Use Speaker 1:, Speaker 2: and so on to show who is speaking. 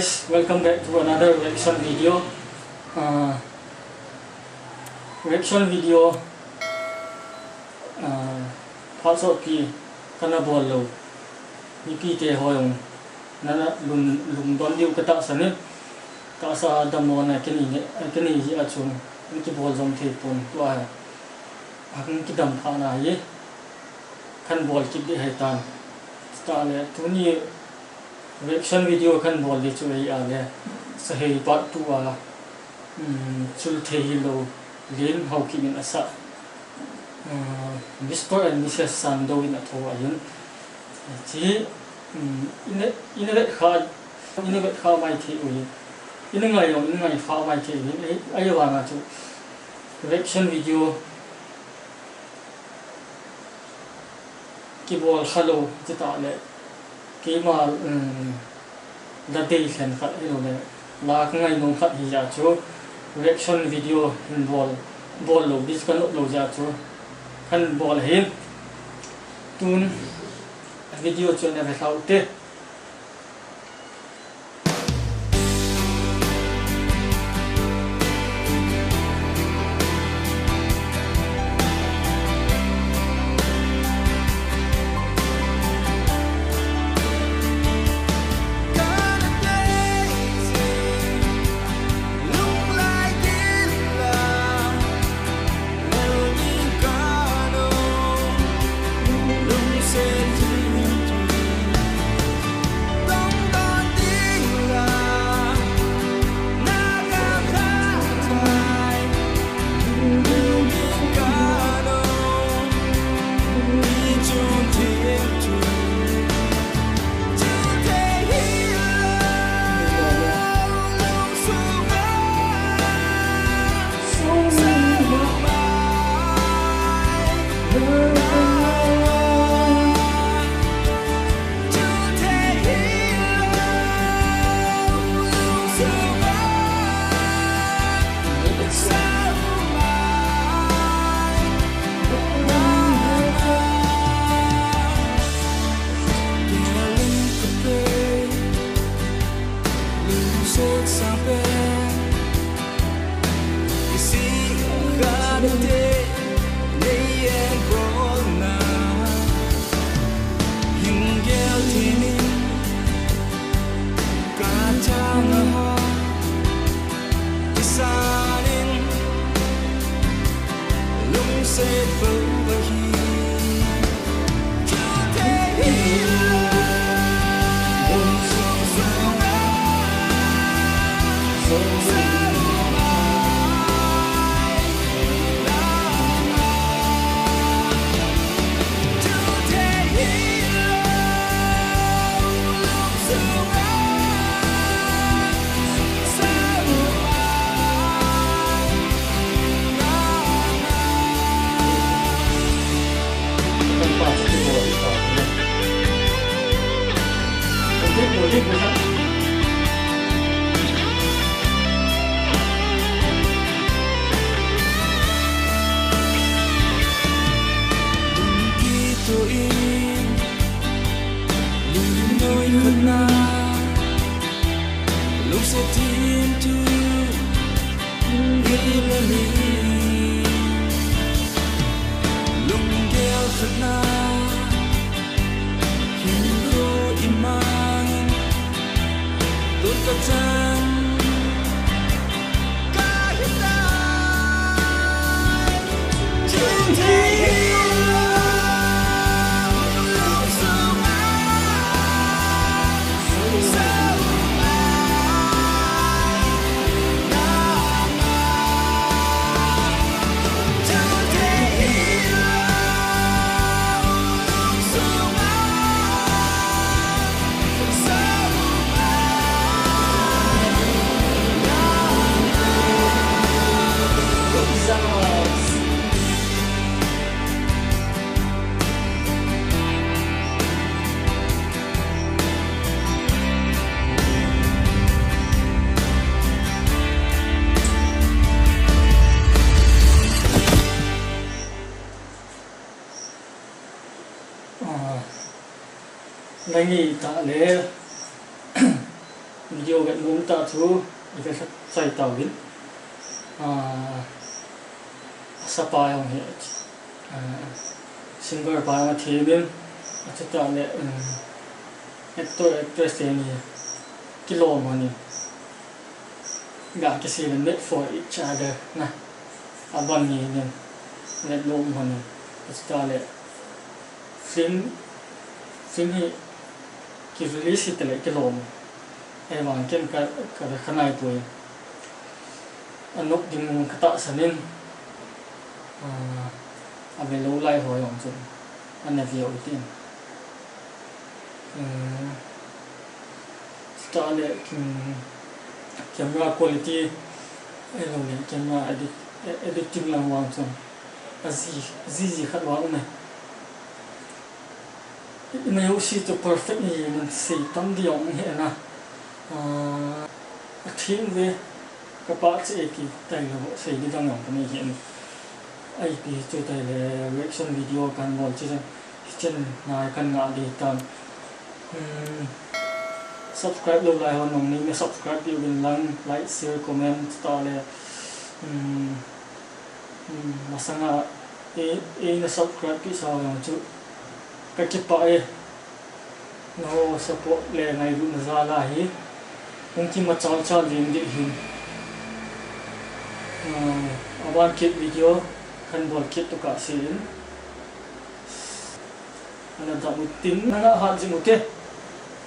Speaker 1: guys, welcome back to another reaction video. Reaction video phát sốt kỳ kana bol lo ni pi te hoyong nana lum don diu kata sanin ka sa damo na kini hi achung ni ki bol jom the pon to a akun ki dam pha na ye kan bol ki de hetan sta le tu ni reaction video kan bol de chu ai a le sa hei part 2 a chul Thei lo Lien Haokip in asa Mr. and Mrs. Sando in at home ayun chi inalet kha mai thi ui inangai yong inangai kha mai thi ayawa nga chu reaction video ki bol khalo chita le ki ma la dei khan khat ilo le la ngai nong khat hi ja chu reaction video in bol lo dis kan lo ja chu kan bol hin tun video chu na thau te nangi ta le video cái muốn ta chú cái sai tàu đến sapa yang he singer pa ma thebin achata le actor actress ni kilo mani ga kisi le made for each other na aban ni ne let lo mani achata le film hi ki release it le kilo ai wang ken ka khanai pui anok ding kata sanin abe lo lai ho yong chu an video tin style camera quality elo ne camera editing lang wang chu azi khat wa ne ina yo si to perfect ni man sei tam di ong he na thing ve ka pa che ki tai lo sei ni dang yong ni hian ai pi chu tai le reaction video kan bol chi chen nai kan nga di tan subscribe lo lai hon nong ni subscribe pi win lang like share comment ta le masanga na subscribe ki sa yong chu ka ki pa no support le ngai ru na za la hi kung ki ma chal chal lim di hin aban kit video kan bol kit to ka sin ana da mutin na ha ji mute